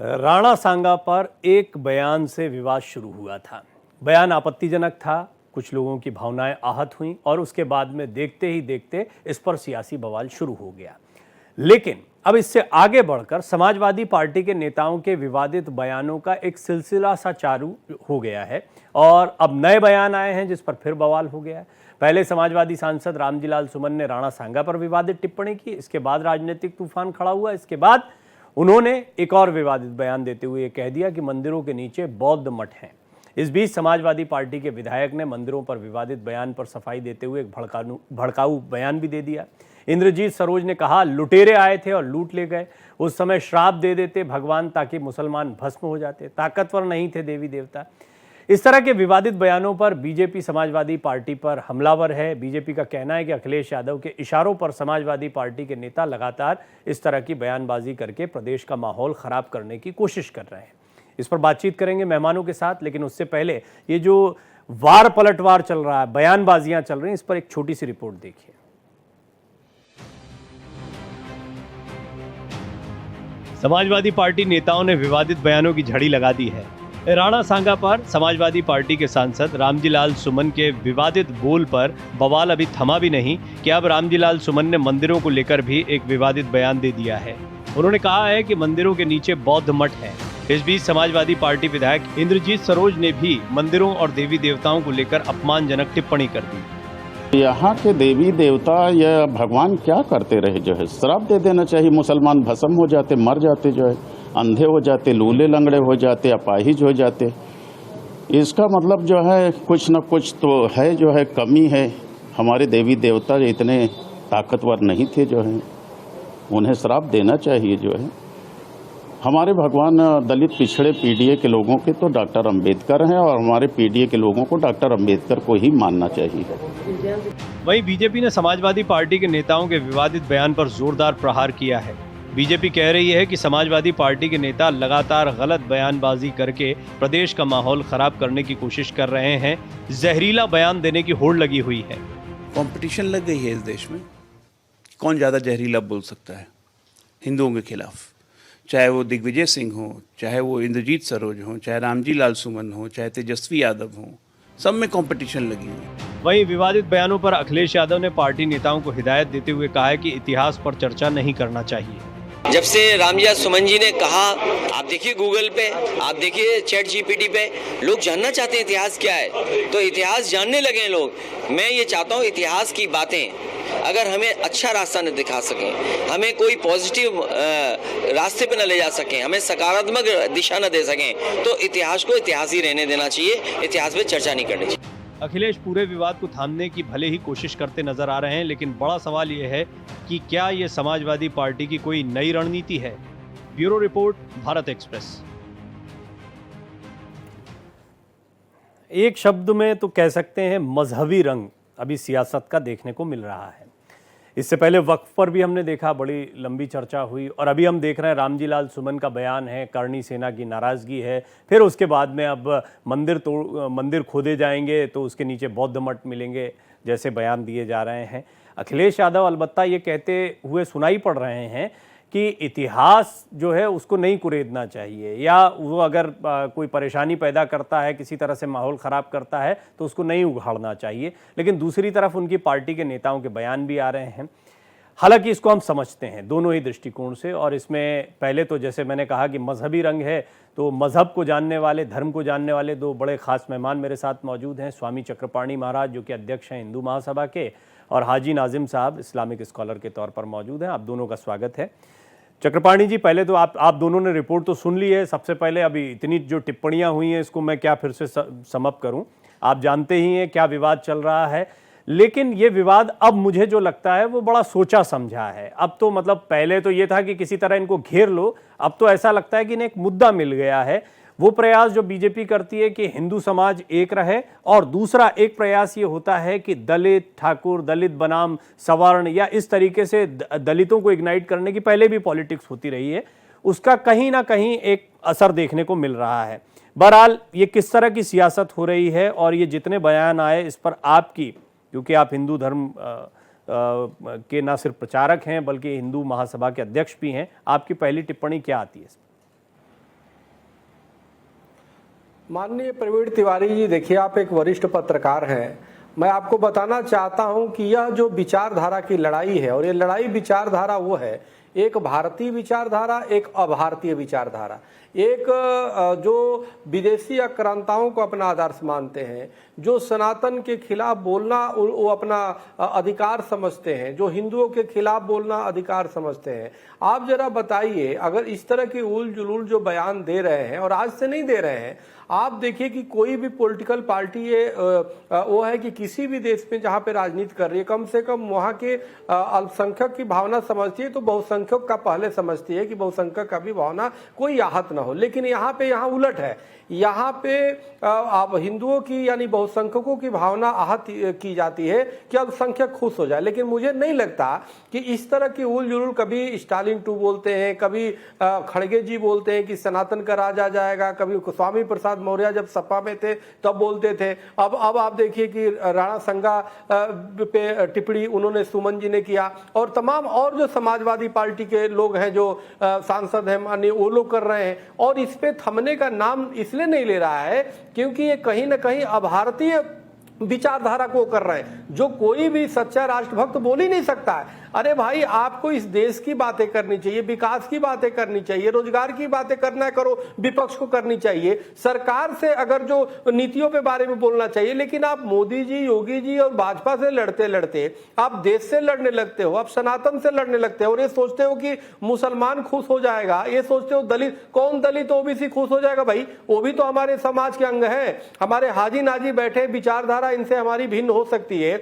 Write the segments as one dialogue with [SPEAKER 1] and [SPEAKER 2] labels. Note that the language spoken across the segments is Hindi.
[SPEAKER 1] राणा सांगा पर एक बयान से विवाद शुरू हुआ था। बयान आपत्तिजनक था, कुछ लोगों की भावनाएं आहत हुईं और उसके बाद में देखते ही देखते इस पर सियासी बवाल शुरू हो गया। लेकिन अब इससे आगे बढ़कर समाजवादी पार्टी के नेताओं के विवादित बयानों का एक सिलसिला सा चालू हो गया है और अब नए बयान आए हैं जिस पर फिर बवाल हो गया है। पहले समाजवादी सांसद रामजीलाल सुमन ने राणा सांगा पर विवादित टिप्पणी की, इसके बाद राजनीतिक तूफान खड़ा हुआ। इसके बाद उन्होंने एक और विवादित बयान देते हुए कह दिया कि मंदिरों के नीचे बौद्ध मठ हैं। इस बीच समाजवादी पार्टी के विधायक ने मंदिरों पर विवादित बयान पर सफाई देते हुए एक भड़काऊ बयान भी दे दिया। इंद्रजीत सरोज ने कहा, लुटेरे आए थे और लूट ले गए, उस समय श्राप दे देते भगवान ताकि मुसलमान भस्म हो जाते, ताकतवर नहीं थे देवी देवता। इस तरह के विवादित बयानों पर बीजेपी समाजवादी पार्टी पर हमलावर है। बीजेपी का कहना है कि अखिलेश यादव के इशारों पर समाजवादी पार्टी के नेता लगातार इस तरह की बयानबाजी करके प्रदेश का माहौल खराब करने की कोशिश कर रहे हैं। इस पर बातचीत करेंगे मेहमानों के साथ, लेकिन उससे पहले ये जो वार पलटवार चल रहा है, बयानबाजियां चल रही हैं, इस पर एक छोटी सी रिपोर्ट देखिए। समाजवादी पार्टी नेताओं ने विवादित बयानों की झड़ी लगा दी है। राणा सांगा पर समाजवादी पार्टी के सांसद रामजीलाल सुमन के विवादित बोल पर बवाल अभी थमा भी नहीं कि अब रामजीलाल सुमन ने मंदिरों को लेकर भी एक विवादित बयान दे दिया है। उन्होंने कहा है कि मंदिरों के नीचे बौद्ध मठ है। इस बीच समाजवादी पार्टी विधायक इंद्रजीत सरोज ने भी मंदिरों और देवी देवताओं को लेकर अपमानजनक टिप्पणी कर दी।
[SPEAKER 2] यहाँ के देवी देवता या भगवान क्या करते रहे, जो है श्राप दे देना चाहिए। मुसलमान भस्म हो जाते, मर जाते, जो है अंधे हो जाते, लूले लंगड़े हो जाते, अपाहिज हो जाते। इसका मतलब जो है कुछ न कुछ तो है, जो है कमी है। हमारे देवी देवता इतने ताकतवर नहीं थे, जो है उन्हें श्राप देना चाहिए। जो है हमारे भगवान दलित पिछड़े पीडीए के लोगों के तो डॉक्टर अंबेडकर हैं और हमारे पीडीए के लोगों को डॉक्टर अंबेडकर को ही मानना चाहिए।
[SPEAKER 1] वहीं बीजेपी ने समाजवादी पार्टी के नेताओं के विवादित बयान पर जोरदार प्रहार किया है। बीजेपी कह रही है कि समाजवादी पार्टी के नेता लगातार गलत बयानबाजी करके प्रदेश का माहौल खराब करने की कोशिश कर रहे हैं। जहरीला बयान देने की होड़ लगी हुई है।
[SPEAKER 3] कंपटीशन लग गई है इस देश में, कौन ज़्यादा जहरीला बोल सकता है हिंदुओं के खिलाफ। चाहे वो दिग्विजय सिंह हो, चाहे वो इंद्रजीत सरोज हो, चाहे रामजीलाल सुमन हो, चाहे तेजस्वी यादव हो, सब में कंपटीशन लगी हुई।
[SPEAKER 1] वहीं विवादित बयानों पर अखिलेश यादव ने पार्टी नेताओं को हिदायत देते हुए कहा है कि इतिहास पर चर्चा नहीं करना चाहिए।
[SPEAKER 4] जब से रामजीलाल सुमन जी ने कहा, आप देखिए गूगल पे, आप देखिए चैट जीपीटी पे, लोग जानना चाहते हैं इतिहास क्या है, तो इतिहास जानने लगे हैं लोग। मैं ये चाहता हूँ इतिहास की बातें अगर हमें अच्छा रास्ता न दिखा सकें, हमें कोई पॉजिटिव रास्ते पे न ले जा सकें, हमें सकारात्मक दिशा न दे सकें, तो इतिहास को इतिहास ही रहने देना चाहिए, इतिहास पे चर्चा नहीं करनी चाहिए।
[SPEAKER 1] अखिलेश पूरे विवाद को थामने की भले ही कोशिश करते नजर आ रहे हैं, लेकिन बड़ा सवाल यह है कि क्या ये समाजवादी पार्टी की कोई नई रणनीति है। Bureau report, Bharat express. एक शब्द में तो कह सकते हैं मजहबी रंग अभी सियासत का देखने को मिल रहा है। इससे पहले वक्फ पर भी हमने देखा, बड़ी लंबी चर्चा हुई, और अभी हम देख रहे हैं रामजीलाल सुमन का बयान है, करणी सेना की नाराज़गी है। फिर उसके बाद में अब मंदिर खोदे जाएंगे तो उसके नीचे बौद्ध मठ मिलेंगे जैसे बयान दिए जा रहे हैं। अखिलेश यादव अलबत्ता ये कहते हुए सुनाई पड़ रहे हैं कि इतिहास जो है उसको नहीं कुरेदना चाहिए, या वो अगर कोई परेशानी पैदा करता है, किसी तरह से माहौल ख़राब करता है तो उसको नहीं उघाड़ना चाहिए। लेकिन दूसरी तरफ उनकी पार्टी के नेताओं के बयान भी आ रहे हैं। हालांकि इसको हम समझते हैं दोनों ही दृष्टिकोण से, और इसमें पहले तो जैसे मैंने कहा कि मजहबी रंग है, तो मज़हब को जानने वाले, धर्म को जानने वाले दो बड़े ख़ास मेहमान मेरे साथ मौजूद हैं। स्वामी चक्रपाणी महाराज जो कि अध्यक्ष हैं हिंदू महासभा के, और हाजी नाजिम साहब इस्लामिक स्कॉलर के तौर पर मौजूद हैं। आप दोनों का स्वागत है। चक्रपाणी जी, पहले तो आप दोनों ने रिपोर्ट तो सुन ली है। सबसे पहले अभी इतनी जो टिप्पणियां हुई हैं इसको मैं क्या फिर से समअप करूं। आप जानते ही हैं क्या विवाद चल रहा है, लेकिन ये विवाद अब मुझे जो लगता है वो बड़ा सोचा समझा है। अब तो मतलब पहले तो ये था कि किसी तरह इनको घेर लो, अब तो ऐसा लगता है कि इन्हें एक मुद्दा मिल गया है। वो प्रयास जो बीजेपी करती है कि हिंदू समाज एक रहे, और दूसरा एक प्रयास ये होता है कि दलित, ठाकुर, दलित बनाम सवर्ण, या इस तरीके से दलितों को इग्नाइट करने की पहले भी पॉलिटिक्स होती रही है, उसका कहीं ना कहीं एक असर देखने को मिल रहा है। बहरहाल ये किस तरह की सियासत हो रही है, और ये जितने बयान आए इस पर आपकी, क्योंकि आप हिंदू धर्म के न सिर्फ प्रचारक हैं बल्कि हिंदू महासभा के अध्यक्ष भी हैं, आपकी पहली टिप्पणी क्या आती है?
[SPEAKER 5] माननीय प्रवीण तिवारी जी, देखिए आप एक वरिष्ठ पत्रकार हैं। मैं आपको बताना चाहता हूं कि यह जो विचारधारा की लड़ाई है, और ये लड़ाई विचारधारा वो है, एक भारतीय विचारधारा, एक अभारतीय विचारधारा। एक जो विदेशी आक्रांताओं को अपना आदर्श मानते हैं, जो सनातन के खिलाफ बोलना वो अपना अधिकार समझते हैं, जो हिंदुओं के खिलाफ बोलना अधिकार समझते हैं। आप जरा बताइए, अगर इस तरह की उल जुलूल जो बयान दे रहे हैं, और आज से नहीं दे रहे हैं, आप देखिए कि कोई भी पॉलिटिकल पार्टी ये वो है कि किसी भी देश में जहां पे राजनीति कर रही है, कम से कम वहां के अल्पसंख्यक की भावना समझती है तो बहुसंख्यक का पहले समझती है कि बहुसंख्यक का भी भावना कोई आहत ना हो। लेकिन यहाँ उलट है। यहाँ पे आप हिंदुओं की यानी बहुसंख्यकों की भावना आहत की जाती है कि अल्पसंख्यक खुश हो जाए। लेकिन मुझे नहीं लगता कि इस तरह की उल जुलूल, कभी स्टालिन 2 बोलते हैं, कभी खड़गे जी बोलते हैं कि सनातन का राज आ जाएगा, कभी स्वामी प्रसाद मौर्य जब सपा में थे तब बोलते थे। अब आप देखिए कि राणा संगा पे टिप्पणी उन्होंने सुमन जी ने किया, और तमाम और जो समाजवादी पार्टी के लोग हैं, जो सांसद हैं माननीय, वो लोग कर रहे हैं। और इस पे थमने का नाम इसलिए नहीं ले रहा है क्योंकि ये कहीं ना कहीं अभारतीय विचारधारा को कर रहे हैं, जो कोई भी सच्चा राष्ट्रभक्त बोल ही नहीं सकता है। अरे भाई, आपको इस देश की बातें करनी चाहिए, विकास की बातें करनी चाहिए, रोजगार की बातें करना करो, विपक्ष को करनी चाहिए, सरकार से अगर जो नीतियों पे बारे में बोलना चाहिए। लेकिन आप मोदी जी, योगी जी और भाजपा से लड़ते लड़ते आप देश से लड़ने लगते हो, आप सनातन से लड़ने लगते हो, और ये सोचते हो कि मुसलमान खुश हो जाएगा, ये सोचते हो दलित, कौन दलित ओबीसी खुश हो जाएगा? भाई, वो भी तो हमारे समाज के अंग है। हमारे हाजी नाजी बैठे, विचारधारा इनसे हमारी भिन्न हो सकती है,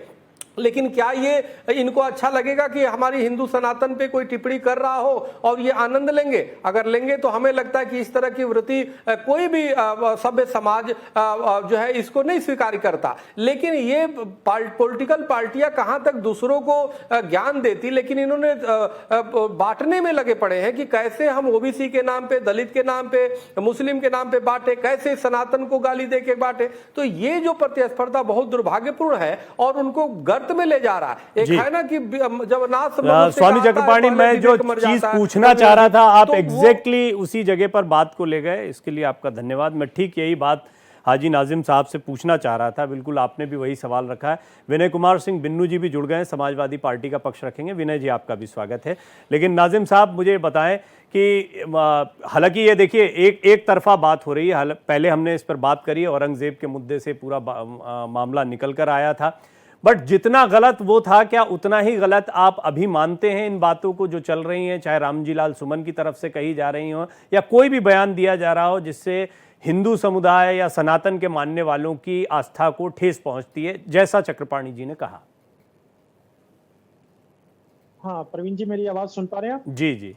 [SPEAKER 5] लेकिन क्या ये इनको अच्छा लगेगा कि हमारी हिंदू सनातन पे कोई टिप्पणी कर रहा हो और ये आनंद लेंगे? अगर लेंगे तो हमें लगता है कि इस तरह की वृत्ति कोई भी सभ्य समाज जो है इसको नहीं स्वीकार करता। लेकिन ये पॉलिटिकल पार्टियां कहां तक दूसरों को ज्ञान देती, लेकिन इन्होंने बांटने में लगे पड़े हैं कि कैसे हम ओबीसी के नाम पे, दलित के नाम पे, मुस्लिम के नाम पे बांटे, कैसे सनातन को गाली दे के बांटे। तो ये जो प्रतिस्पर्धा बहुत दुर्भाग्यपूर्ण है और उनको गर्त में ले जा रहा है। एक है ना कि जब
[SPEAKER 1] स्वामी चक्रपाणी, मैं जो चीज पूछना चाह रहा था, आप एग्जैक्टली उसी जगह पर बात को ले गए, इसके लिए आपका धन्यवाद। मैं ठीक यही बात हाजी नाजिम साहब से पूछना चाह रहा था, बिल्कुल आपने भी वही सवाल रखा है। विनय कुमार सिंह बिन्नू जी भी जुड़ गए हैं, समाजवादी पार्टी का पक्ष रखेंगे। विनय जी, आपका भी स्वागत है। लेकिन नाजिम साहब, मुझे बताएं कि हालांकि ये देखिए एक तरफा बात हो रही है। पहले हमने इस पर बात करी, औरंगजेब के मुद्दे से पूरा मामला निकल कर आया था, बट जितना गलत वो था, क्या उतना ही गलत आप अभी मानते हैं इन बातों को जो चल रही हैं, चाहे रामजी लाल सुमन की तरफ से कही जा रही हो या कोई भी बयान दिया जा रहा हो जिससे हिंदू समुदाय या सनातन के मानने वालों की आस्था को ठेस पहुंचती है, जैसा चक्रपाणी जी ने कहा?
[SPEAKER 6] हाँ प्रवीण जी, मेरी आवाज सुन पा रहे हैं आप?
[SPEAKER 1] जी जी।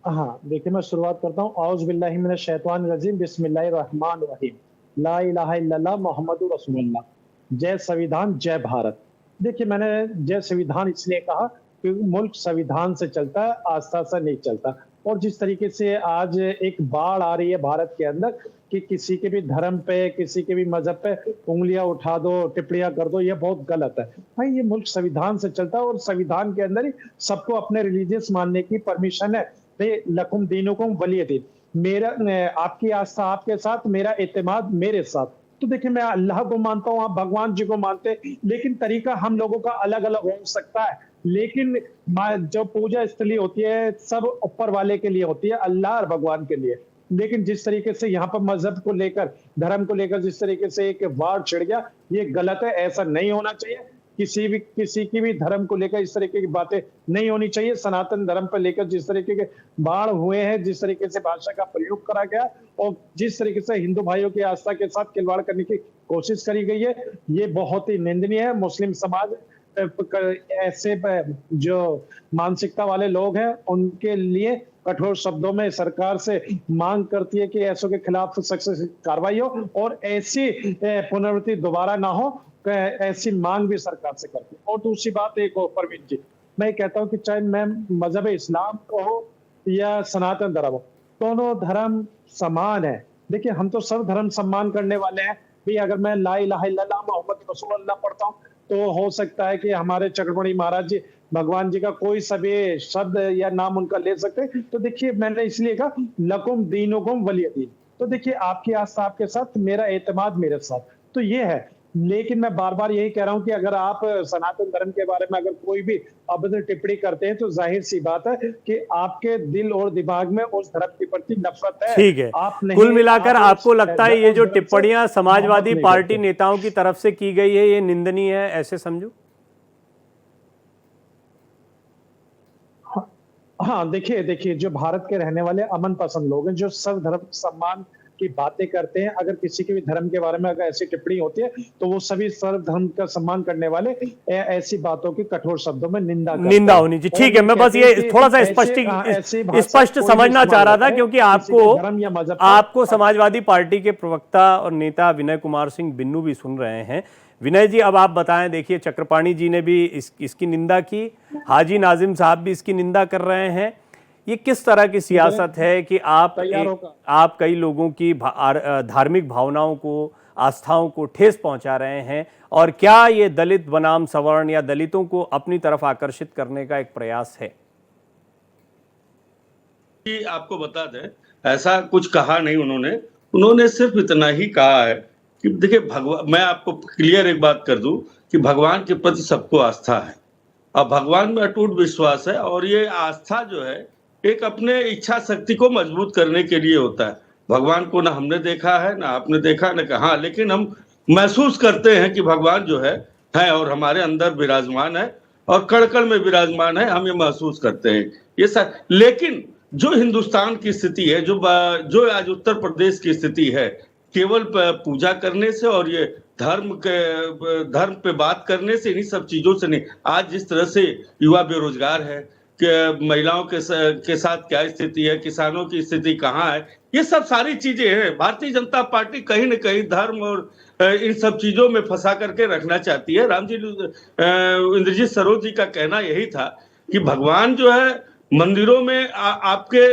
[SPEAKER 6] हाँ, देखिए मैं शुरुआत करता हूँ। औज़ बिल्लाहि मिनश शैतानिर रजीम, बिस्मिल्लाहिर रहमानिर रहीम, ला इलाहा इल्लल्लाह मुहम्मदुर रसूलुल्लाह, जय संविधान जय भारत। देखिए, मैंने जय संविधान इसलिए कहा क्योंकि मुल्क संविधान से चलता है, आस्था से नहीं चलता। और जिस तरीके से आज एक बाढ़ आ रही है भारत के अंदर कि किसी के भी धर्म पे, किसी के भी मजहब पे उंगलियां उठा दो, टिप्पणियां कर दो, ये बहुत गलत है भाई। ये मुल्क संविधान से चलता है और संविधान के अंदर ही सबको अपने रिलीजियस मानने की परमिशन है। लकुम दीनुकुम वलिय दीन, मेरा आपकी आस्था आपके साथ, मेरा एतमाद मेरे साथ। तो देखिए, मैं अल्लाह को मानता हूँ, आप भगवान जी को मानते हैं, लेकिन तरीका हम लोगों का अलग अलग हो सकता है। लेकिन जो पूजा स्थली होती है सब ऊपर वाले के लिए होती है, अल्लाह और भगवान के लिए। लेकिन जिस तरीके से यहाँ पर मजहब को लेकर, धर्म को लेकर जिस तरीके से एक वार छिड़ गया, ये गलत है, ऐसा नहीं होना चाहिए। किसी की भी धर्म को लेकर इस तरीके की बातें नहीं होनी चाहिए। सनातन धर्म पर लेकर जिस तरीके के बाढ़ हुए हैं, जिस तरीके से भाषा का प्रयोग करा गया और जिस तरीके से हिंदू भाइयों की आस्था के साथ खिलवाड़ करने की कोशिश करी गई है, ये बहुत ही निंदनीय है। मुस्लिम समाज ऐसे जो मानसिकता वाले लोग हैं उनके लिए कठोर शब्दों में सरकार से मांग करती है कि ऐसों के खिलाफ सख्त कार्रवाई हो और ऐसी पुनरावृत्ति दोबारा ना हो, ऐसी मांग भी सरकार से करती है। और दूसरी बात एक और परवीन जी, मैं कहता हूँ कि चाहे मैं मजहब इस्लाम को हो या सनातन धर्म हो, दोनों धर्म समान है। देखिए, हम तो सब धर्म सम्मान करने वाले हैं भाई। अगर मैं ला इलाहा इल्लल्लाह मुहम्मद रसूलुल्लाह पढ़ता हूँ तो हो सकता है कि हमारे चक्रपाणी महाराज जी भगवान जी का कोई सा भी शब्द या नाम उनका ले सकते हैं। तो देखिए, मैंने इसलिए कहा लकुम दीनुकुम वलिय दीन, तो देखिए आपकी आस्था आपके साथ, मेरा एतमाद मेरे साथ, तो ये है। लेकिन मैं बार बार यही कह रहा हूं कि अगर आप सनातन धर्म के बारे में अगर कोई भी अभद्र टिप्पणी करते हैं तो जाहिर सी बात है कि आपके दिल और दिमाग में उस धर्म के प्रति नफरत है।
[SPEAKER 1] ठीक है।
[SPEAKER 6] आप नहीं,
[SPEAKER 1] कुल मिलाकर
[SPEAKER 6] आप
[SPEAKER 1] आपको लगता है ये जो
[SPEAKER 6] धर्म से
[SPEAKER 1] टिप्पणियां समाजवादी
[SPEAKER 6] मोहब्बत नहीं
[SPEAKER 1] पार्टी
[SPEAKER 6] करते।
[SPEAKER 1] नेताओं की तरफ से की गई है, ये निंदनीय है, ऐसे समझो?
[SPEAKER 6] हाँ, देखिए जो भारत के रहने वाले अमन पसंद लोग हैं, जो सर्वधर्म सम्मान की बातें करते हैं, अगर किसी के भी धर्म के बारे में अगर ऐसी टिप्पणी होती है तो वो सभी सर्वधर्म का सम्मान करने वाले ऐसी बातों की कठोर शब्दों में निंदा
[SPEAKER 1] होनी चाहिए। ठीक है, मैं बस ये थोड़ा सा स्पष्ट समझना चाह रहा था, क्योंकि आपको समाजवादी पार्टी के प्रवक्ता और नेता विनय कुमार सिंह बिन्नू भी सुन रहे हैं। विनय जी, अब आप बताएं। देखिए, चक्रपाणी जी ने भी इसकी निंदा की, हाजी नाजिम साहब भी इसकी निंदा कर रहे हैं। ये किस तरह की सियासत है कि आप कई लोगों की धार्मिक भावनाओं को, आस्थाओं को ठेस पहुंचा रहे हैं, और क्या ये दलित बनाम सवर्ण या दलितों को अपनी तरफ आकर्षित करने का एक प्रयास है?
[SPEAKER 7] आपको बता दें, ऐसा कुछ कहा नहीं उन्होंने सिर्फ इतना ही कहा है कि देखिए भगवान, मैं आपको क्लियर एक बात कर दूं कि भगवान के प्रति सबको आस्था है और भगवान में अटूट विश्वास है, और ये आस्था जो है एक अपने इच्छा शक्ति को मजबूत करने के लिए होता है। भगवान को ना हमने देखा है, ना आपने देखा, ना कहा, लेकिन हम महसूस करते हैं कि भगवान जो है और हमारे अंदर विराजमान है और कण कण में विराजमान है, हम ये महसूस करते हैं ये लेकिन जो हिंदुस्तान की स्थिति है, जो आज उत्तर प्रदेश की स्थिति है, केवल पूजा करने से और ये धर्म पे बात करने से, इन्हीं सब चीजों से नहीं। आज जिस तरह से युवा बेरोजगार है, कि महिलाओं के साथ क्या स्थिति है, किसानों की स्थिति कहाँ है, ये सब सारी चीजें हैं। भारतीय जनता पार्टी कहीं न कहीं धर्म और इन सब चीजों में फंसा करके रखना चाहती है। इंद्रजीत सरोज जी का कहना यही था कि भगवान जो है मंदिरों में आपके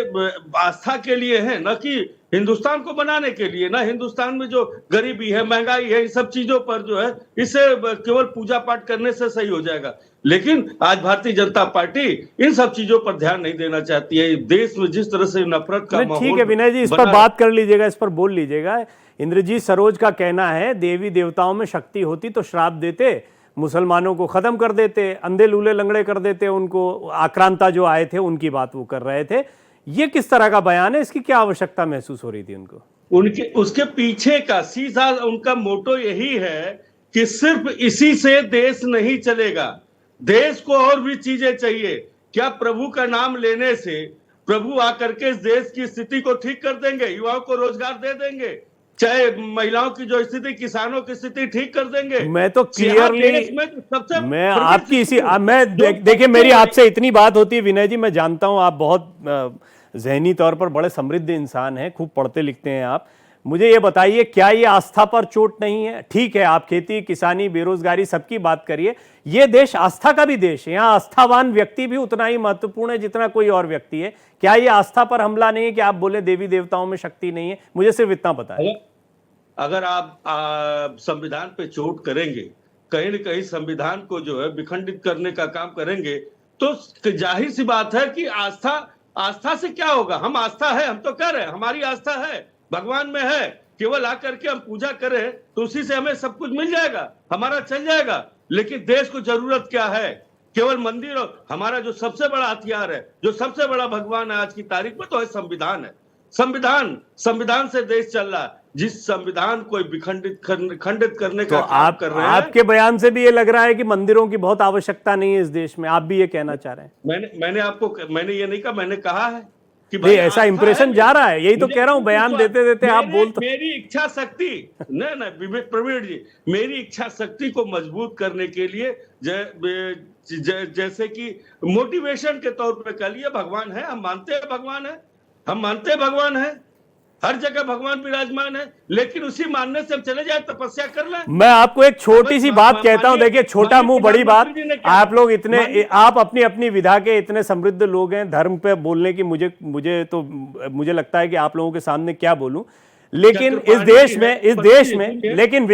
[SPEAKER 7] आस्था के लिए है, न कि हिंदुस्तान को बनाने के लिए। ना हिंदुस्तान में जो गरीबी है, महंगाई है, इन सब चीजों पर जो है, इसे केवल पूजा पाठ करने से सही हो जाएगा। लेकिन आज भारतीय जनता पार्टी इन सब चीजों पर ध्यान नहीं देना चाहती है। देश में जिस तरह से नफरत का माहौल,
[SPEAKER 1] ठीक है विनय जी, इस पर बात कर लीजिएगा, इस पर बोल लीजिएगा। इंद्रजीत सरोज का कहना है, देवी देवताओं में शक्ति होती तो श्राप देते, मुसलमानों को खत्म कर देते, अंधे लूले लंगड़े कर देते, उनको आक्रांता जो आए थे उनकी बात वो कर रहे थे। ये किस तरह का बयान है? इसकी क्या आवश्यकता महसूस हो रही थी उनको?
[SPEAKER 7] उसके पीछे का सीधा उनका मोटो यही है कि सिर्फ इसी से देश नहीं चलेगा, देश को और भी चीजें चाहिए। क्या प्रभु का नाम लेने से प्रभु आकर के इस देश की स्थिति को ठीक कर देंगे, युवाओं को रोजगार दे देंगे, चाहे महिलाओं की जो स्थिति, किसानों की स्थिति ठीक कर देंगे?
[SPEAKER 1] मैं तो क्लियरली, मैं आपकी देखिए, मेरी आपसे इतनी बात होती है विनय जी, मैं जानता हूं आप बहुत जहनी तौर पर बड़े समृद्ध इंसान हैं, खूब पढ़ते लिखते हैं आप। मुझे ये बताइए, क्या ये आस्था पर चोट नहीं है? ठीक है, आप खेती, किसानी, बेरोजगारी सबकी बात करिए, ये देश आस्था का भी देश है। यहाँ आस्थावान व्यक्ति भी उतना ही महत्वपूर्ण है जितना कोई और व्यक्ति है। क्या ये आस्था पर हमला नहीं है कि आप बोले देवी देवताओं में शक्ति नहीं है? मुझे सिर्फ इतना पता है।
[SPEAKER 7] अगर आप संविधान पे चोट करेंगे, कहीं न कहीं संविधान को जो है विखंडित करने का काम करेंगे, तो जाहिर सी बात है कि आस्था से क्या होगा? हम आस्था है, हम तो कह रहे हैं हमारी आस्था है, भगवान में है, केवल आकर के हम पूजा करें तो उसी से हमें सब कुछ मिल जाएगा, हमारा चल जाएगा। लेकिन देश को जरूरत क्या है? केवल मंदिर, हमारा जो सबसे बड़ा हथियार है, जो सबसे बड़ा भगवान है आज की तारीख में, तो है संविधान है। संविधान से देश चल रहा है। जिस संविधान को खंडित करने का काम कर रहे हैं।
[SPEAKER 1] आपके बयान से भी ये लग रहा है कि मंदिरों की बहुत आवश्यकता नहीं है इस देश में, आप भी ये कहना चाह रहे हैं?
[SPEAKER 7] मैंने ये नहीं कहा, मैंने कहा है कि
[SPEAKER 1] भाई ऐसा इंप्रेशन जा रहा है, यही तो कह रहा हूं। बयान देते देते आप बोलते,
[SPEAKER 7] मेरी इच्छा शक्ति नहीं प्रवीण जी, मेरी इच्छा शक्ति को मजबूत करने के लिए जैसे कि मोटिवेशन के तौर पर कह लिए, भगवान है, हम मानते हैं भगवान है, हर जगह भगवान विराजमान है, लेकिन उसी मानने से हम चले जाए, तपस्या कर लें।
[SPEAKER 1] मैं आपको एक छोटी सी बात कहता हूं, देखिए, छोटा मुंह बड़ी बात। आप लोग इतने, आप अपनी अपनी विधा के इतने समृद्ध लोग हैं, धर्म पे बोलने की मुझे लगता है कि आप लोगों के सामने क्या बोलूं। लेकिन इस देश में लेकिन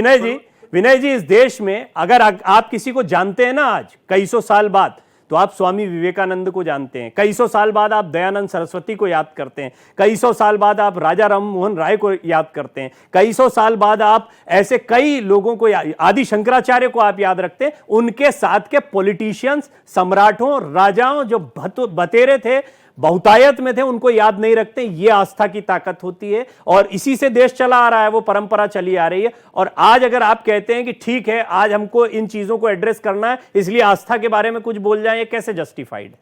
[SPEAKER 1] विनय जी, इस देश में अगर आप किसी को जानते हैं ना आज कई सौ साल बाद, तो आप स्वामी विवेकानंद को जानते हैं, कई सौ साल बाद आप दयानंद सरस्वती को याद करते हैं, कई सौ साल बाद आप राजा राम मोहन राय को याद करते हैं, कई सौ साल बाद आप ऐसे कई लोगों को, आदि शंकराचार्य को आप याद रखते हैं। उनके साथ के पॉलिटिशियंस, सम्राटों, राजाओं जो बतेरे थे, बहुतायत में थे, उनको याद नहीं रखते। ये आस्था की ताकत होती है और इसी से देश चला आ रहा है, वो परंपरा चली आ रही है। और आज अगर आप कहते हैं कि ठीक है, आज हमको इन चीजों को एड्रेस करना है, इसलिए आस्था के बारे में कुछ बोल जाए, ये कैसे जस्टिफाइड है?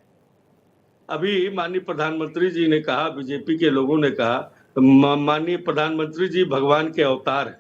[SPEAKER 7] अभी माननीय प्रधानमंत्री जी ने कहा, बीजेपी के लोगों ने कहा माननीय प्रधानमंत्री जी भगवान के अवतार हैं।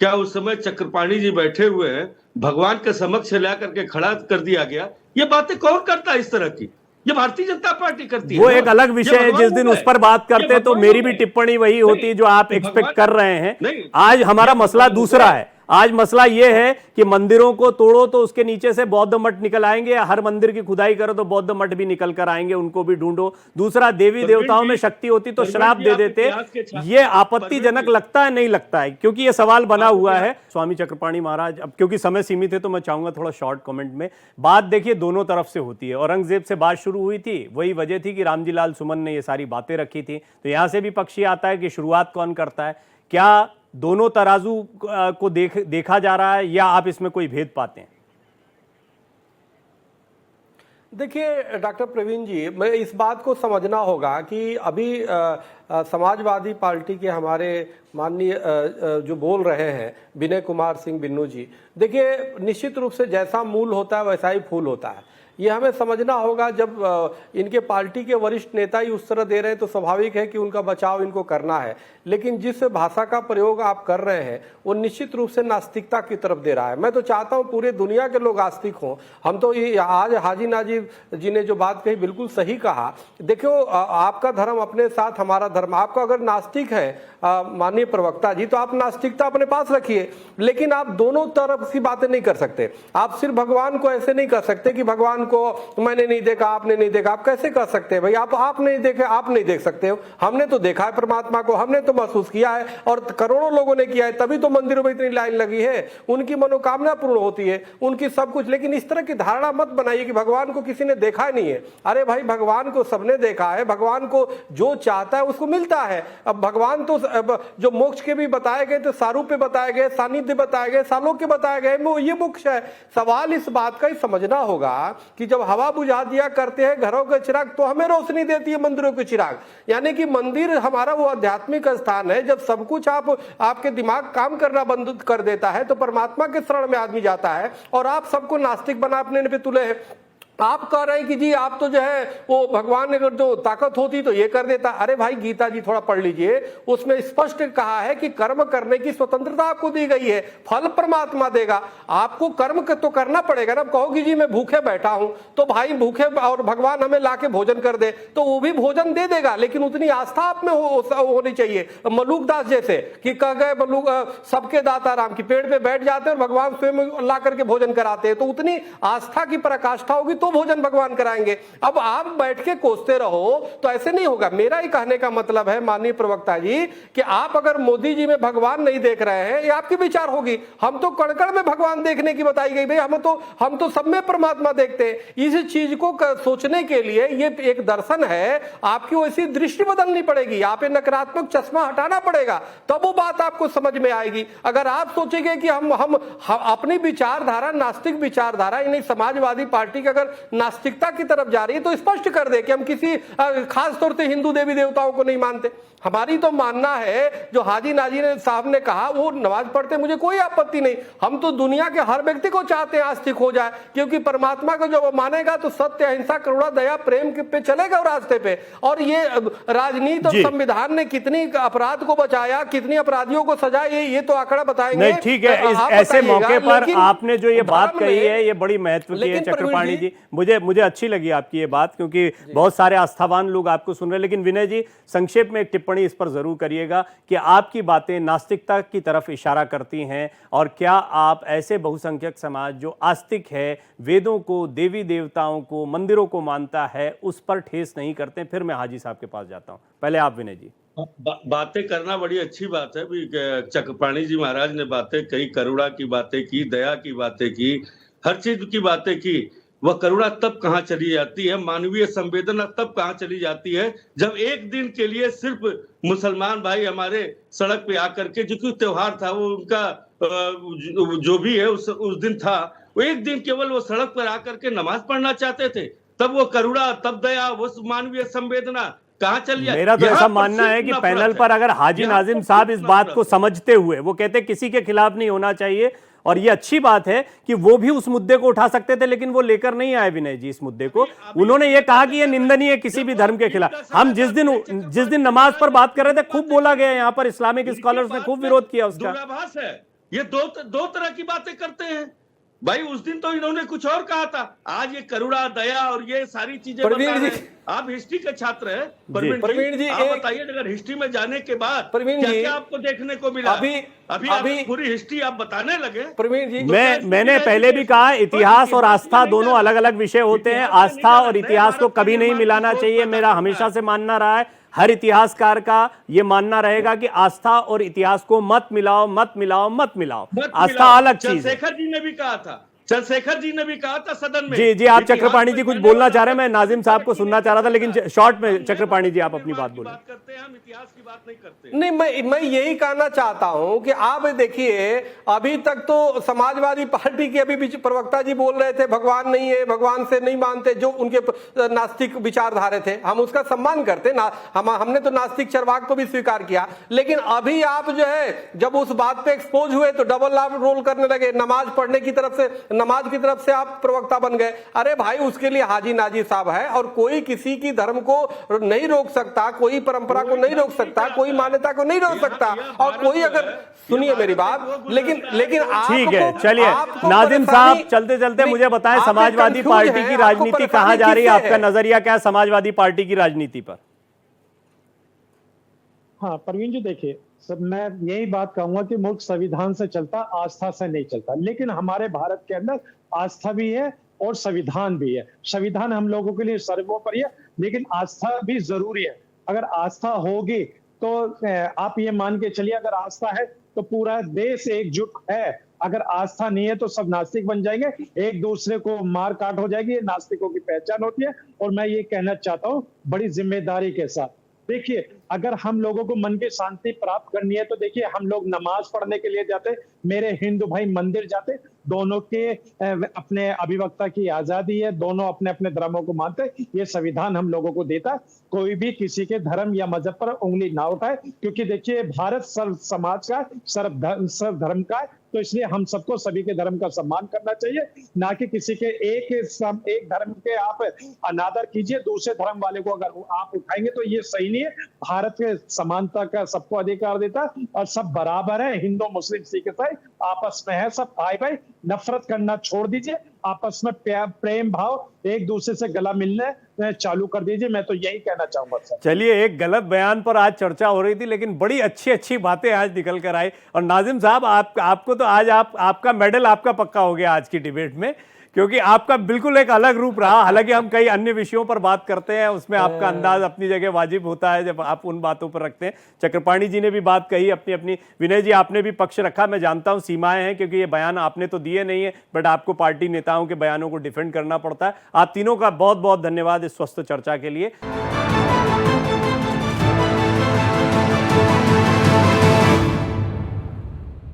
[SPEAKER 7] क्या उस समय चक्रपाणी जी बैठे हुए हैं, भगवान के समक्ष ला करके खड़ा कर दिया गया? ये बातें कौन करता है इस तरह की? ये भारतीय जनता पार्टी करती है।
[SPEAKER 1] वो एक अलग विषय है, जिस दिन उस पर बात करते हैं तो मेरी भी टिप्पणी वही होती जो आप एक्सपेक्ट कर रहे हैं। आज हमारा मसला दूसरा है। आज मसला यह है कि मंदिरों को तोड़ो तो उसके नीचे से बौद्ध मठ निकल आएंगे, हर मंदिर की खुदाई करो तो बौद्ध मठ भी निकल कर आएंगे, उनको भी ढूंढो। दूसरा, देवी देवताओं में शक्ति होती तो श्राप दे देते। ये आपत्तिजनक लगता है, नहीं लगता है? क्योंकि ये सवाल बना हुआ है। स्वामी चक्रपाणी महाराज, अब क्योंकि समय सीमित है तो मैं चाहूंगा थोड़ा शॉर्ट कमेंट में। बात देखिए दोनों तरफ से होती है। औरंगजेब से बात शुरू हुई थी, वही वजह थी कि रामजी लाल सुमन ने ये सारी बातें रखी थी। तो यहां से भी पक्ष आता है कि शुरुआत कौन करता है। क्या दोनों तराजू को देखा जा रहा है या आप इसमें कोई भेद पाते हैं?
[SPEAKER 5] देखिए डॉक्टर प्रवीण जी, मैं इस बात को समझना होगा कि अभी समाजवादी पार्टी के हमारे माननीय जो बोल रहे हैं विनय कुमार सिंह बिन्नू जी, देखिए निश्चित रूप से जैसा मूल होता है वैसा ही फूल होता है। ये हमें समझना होगा। जब इनके पार्टी के वरिष्ठ नेता ही उस तरह दे रहे हैं तो स्वाभाविक है कि उनका बचाव इनको करना है। लेकिन जिस भाषा का प्रयोग आप कर रहे हैं वो निश्चित रूप से नास्तिकता की तरफ दे रहा है। मैं तो चाहता हूं पूरे दुनिया के लोग आस्तिक हों। हम तो ये आज हाजी नाजिब जी ने जो बात कही बिल्कुल सही कहा। देखो आपका धर्म अपने साथ हमारा धर्म। आपका अगर नास्तिक है माननीय प्रवक्ता जी, तो आप नास्तिकता अपने पास रखिए, लेकिन आप दोनों तरफ की बातें नहीं कर सकते। आप सिर्फ भगवान को ऐसे नहीं कर सकते कि भगवान को मैंने नहीं देखा, आपने नहीं देखा। आप कैसे कर सकते हैं भाई? आप नहीं देखे, आप नहीं देख सकते हो। हमने तो देखा है परमात्मा को, हमने तो महसूस किया है और करोड़ों लोगों ने किया है, तभी तो मंदिरों में इतनी लाइन लगी है। उनकी मनोकामना पूर्ण होती है, उनकी सब कुछ। लेकिन इस तरह की धारणा मत बनाइए कि भगवान को किसी ने देखा ही नहीं है। अरे भाई, भगवान को सबने देखा है। भगवान को जो चाहता है उसको मिलता है। अब भगवान तो जो मोक्ष के भी बताए गए थे, सारूप्य बताए गए, सानिध्य बताए गए, सालोक्य बताए गए, ये मोक्ष है। सवाल इस बात का ही समझना होगा कि जब हवा बुझा दिया करते हैं घरों के चिराग, तो हमें रोशनी देती है मंदिरों के चिराग। यानी कि मंदिर हमारा वो आध्यात्मिक स्थान है। जब सब कुछ आपके दिमाग काम करना बंद कर देता है तो परमात्मा के शरण में आदमी जाता है। और आप सबको नास्तिक बना अपने पे तुले हैं। आप कह रहे हैं कि जी आप तो जो है वो भगवान ने अगर जो ताकत होती तो ये कर देता। अरे भाई, गीता जी थोड़ा पढ़ लीजिए, उसमें स्पष्ट कहा है कि कर्म करने की स्वतंत्रता आपको दी गई है, फल परमात्मा देगा। आपको कर्म तो करना पड़ेगा ना। कहोगी जी मैं भूखे बैठा हूं, तो भाई भूखे और भगवान हमें लाके भोजन कर दे तो वो भी भोजन दे देगा, लेकिन उतनी आस्था आप में होनी चाहिए। मलूक दास जैसे कि कह गए मलूक सबके दाता राम की, पेड़ पे बैठ जाते हैं और भगवान स्वयं ला करके भोजन कराते हैं, तो उतनी आस्था की पराकाष्ठा होगी तो भोजन भगवान कराएंगे। अब आप बैठ के कोसते रहो तो ऐसे नहीं होगा। मेरा ही कहने का मतलब है माननीय प्रवक्ता जी कि आप अगर मोदी जी में भगवान नहीं देख रहे हैं, ये आपकी विचार होगी। हम तो कण-कण में भगवान देखने की बताई गई भाई। हम तो सब में परमात्मा देखते हैं। इस चीज को सोचने के लिए ये एक दर्शन है, आपकी वैसी दृष्टि बदलनी पड़ेगी। आप ये नकारात्मक चश्मा हटाना पड़ेगा, तब वो बात आपको समझ में आएगी। अगर आप सोचेंगे कि हम अपनी विचारधारा नास्तिक विचारधारा यानी समाजवादी पार्टी की अगर नास्तिकता की तरफ जा रही है तो स्पष्ट कर दे कि हम किसी खास तौर से हिंदू देवी देवताओं को नहीं मानते। हमारी तो मानना है जो हाजी नाजी साहब ने कहा, वो नमाज पढ़ते मुझे कोई आपत्ति नहीं। हम तो दुनिया के हर व्यक्ति को चाहते हैं आस्तिक हो जाए, क्योंकि परमात्मा को जब मानेगा तो सत्य, अहिंसा, करुणा, दया, प्रेम पे चलेगा रास्ते पे। और ये राजनीति और संविधान ने कितनी अपराध को बचाया, कितनी अपराधियों को सजा, ये तो आंकड़ा बताएंगे।
[SPEAKER 1] नहीं, ठीक है। ऐसे मौके पर आपने जो ये बात कही है ये बड़ी महत्व की है चक्रपाणी जी। मुझे अच्छी लगी आपकी ये बात, क्योंकि बहुत सारे आस्थावान लोग आपको सुन रहे हैं। लेकिन विनय जी, संक्षेप में एक टिप्पणी इस पर जरूर करिएगा कि आपकी बातें नास्तिकता की तरफ इशारा करती हैं, और क्या आप ऐसे बहुसंख्यक समाज जो आस्तिक है, वेदों को, देवी देवताओं को, मंदिरों को मानता है, उस पर ठेस नहीं करते? फिर मैं हाजी साहब के पास जाता हूं। पहले आप विनय जी।
[SPEAKER 7] बातें करना बड़ी अच्छी बात है। चक्रपाणी जी महाराज ने बातें कही, करुणा की बातें की, दया की बातें की, हर चीज की बातें की। वह करुणा तब कहाँ चली जाती है, मानवीय संवेदना तब कहाँ चली जाती है, जब एक दिन के लिए सिर्फ मुसलमान भाई हमारे सड़क पे आकर के, जो कि त्योहार था वो उनका जो भी है उस दिन था, वो एक दिन केवल वो सड़क पर आकर के नमाज पढ़ना चाहते थे। तब वो करुणा, तब दया, वो मानवीय संवेदना कहाँ चल जाए।
[SPEAKER 1] मेरा तो ऐसा मानना है कि पैनल पर अगर हाजी नाजिम साहब इस बात को समझते हुए, वो कहते किसी के खिलाफ नहीं होना चाहिए, और ये अच्छी बात है कि वो भी उस मुद्दे को उठा सकते थे, लेकिन वो लेकर नहीं आए विनय जी इस मुद्दे को। उन्होंने ये कहा कि ये निंदनीय है किसी भी धर्म के खिलाफ। हम जिस दिन नमाज पर बात कर रहे थे, खूब बोला गया यहाँ पर, इस्लामिक स्कॉलर्स ने खूब विरोध किया उसका।
[SPEAKER 7] दूराभास है, ये दो तरह की बातें करते हैं भाई। उस दिन तो इन्होंने कुछ और कहा था, आज ये करुणा, दया और ये सारी चीजें बता रहे हैं। आप हिस्ट्री के छात्र हैं प्रवीण जी, आप बताइए, अगर हिस्ट्री में जाने के बाद क्या आपको देखने को मिला? अभी पूरी हिस्ट्री आप बताने लगे प्रवीण जी।
[SPEAKER 1] मैंने पहले भी कहा, इतिहास और आस्था दोनों अलग अलग विषय होते हैं। आस्था और इतिहास को कभी नहीं मिलाना चाहिए, मेरा हमेशा से मानना रहा है। हर इतिहासकार का ये मानना रहेगा कि आस्था और इतिहास को मत मिलाओ, मत मिलाओ, मत मिलाओ। आस्था अलग चीज है।
[SPEAKER 7] चंद्रशेखर जी ने भी कहा था, चंद्रशेखर जी ने भी कहा था सदन में।
[SPEAKER 1] जी, आप चक्रपाणी जी कुछ बोलना चाह रहे हैं, मैं नाजिम साहब को सुनना चाह रहा था, लेकिन शॉर्ट में चक्रपाणी जी आप अपनी बात बोलें।
[SPEAKER 7] करते हैं हम, इतिहास की बात नहीं करते।
[SPEAKER 5] नहीं, मैं यही कहना चाहता हूं कि आप देखिए, अभी तक तो समाजवादी पार्टी के अभी प्रवक्ता जी बोल रहे थे भगवान नहीं है, भगवान से नहीं मानते, जो उनके नास्तिक विचारधारे थे, हम उसका सम्मान करते ना, हमने तो नास्तिक चरवाक को भी स्वीकार किया। लेकिन अभी आप जो है जब उस बात पे एक्सपोज हुए तो डबल लाभ रोल करने लगे, नमाज पढ़ने की तरफ से, नमाज की तरफ से आप प्रवक्ता बन गए। अरे भाई, उसके लिए हाजी नाजी साहब है, और कोई किसी की धर्म को नहीं रोक सकता, कोई परंपरा को नहीं रोक सकता, कोई मान्यता को नहीं रोक सकता। और कोई अगर, सुनिए मेरी बात, लेकिन
[SPEAKER 1] ठीक है, चलिए नाजिम साहब, चलते चलते मुझे बताएं, समाजवादी पार्टी की राजनीति कहां जा रही है? आपका नजरिया क्या है समाजवादी पार्टी की राजनीति पर?
[SPEAKER 6] हाँ प्रवीण जी, देखिए सब, मैं यही बात कहूंगा कि मुल्क संविधान से चलता, आस्था से नहीं चलता। लेकिन हमारे भारत के अंदर आस्था भी है और संविधान भी है। संविधान हम लोगों के लिए सर्वोपरि है, लेकिन आस्था भी जरूरी है। अगर आस्था होगी तो आप ये मान के चलिए, अगर आस्था है तो पूरा देश एकजुट है। अगर आस्था नहीं है तो सब नास्तिक बन जाएंगे, एक दूसरे को मार काट हो जाएगी। ये नास्तिकों की पहचान होती है। और मैं ये कहना चाहता हूँ बड़ी जिम्मेदारी के साथ, देखिए, अगर हम लोगों को मन की शांति प्राप्त करनी है तो देखिए, हम लोग नमाज पढ़ने के लिए जाते, मेरे हिंदू भाई मंदिर जाते, दोनों के अपने अभिव्यक्ता की आजादी है, दोनों अपने अपने धर्मों को मानते, ये संविधान हम लोगों को देता है। कोई भी किसी के धर्म या मजहब पर उंगली ना उठाए, क्योंकि देखिए भारत सर्व समाज का, सर्व धर्म का है। तो इसलिए हम सबको सभी के धर्म का सम्मान करना चाहिए, ना कि किसी के एक धर्म के आप अनादर कीजिए। दूसरे धर्म वाले को अगर आप उठाएंगे तो ये सही नहीं है। भारत के समानता का सबको अधिकार देता है और सब बराबर है, हिंदू मुस्लिम सिख ईसाई आपस में है, सब भाई भाई। नफरत करना छोड़ दीजिए, आपस में प्रेम भाव, एक दूसरे से गला मिलने चालू कर दीजिए। मैं तो यही कहना चाहूंगा सर।
[SPEAKER 1] चलिए, एक गलत बयान पर आज चर्चा हो रही थी, लेकिन बड़ी अच्छी अच्छी बातें आज निकल कर आई। और नाजिम साहब, आपको तो आज आपका मेडल आपका पक्का हो गया आज की डिबेट में, क्योंकि आपका बिल्कुल एक अलग रूप रहा। हालांकि हम कई अन्य विषयों पर बात करते हैं, उसमें आपका अंदाज अपनी जगह वाजिब होता है जब आप उन बातों पर रखते हैं। चक्रपाणी जी ने भी बात कही अपनी अपनी, विनय जी आपने भी पक्ष रखा। मैं जानता हूं सीमाएं हैं, क्योंकि ये बयान आपने तो दिए नहीं है, बट आपको पार्टी नेताओं के बयानों को डिफेंड करना पड़ता है। आप तीनों का बहुत बहुत धन्यवाद इस स्वस्थ चर्चा के लिए।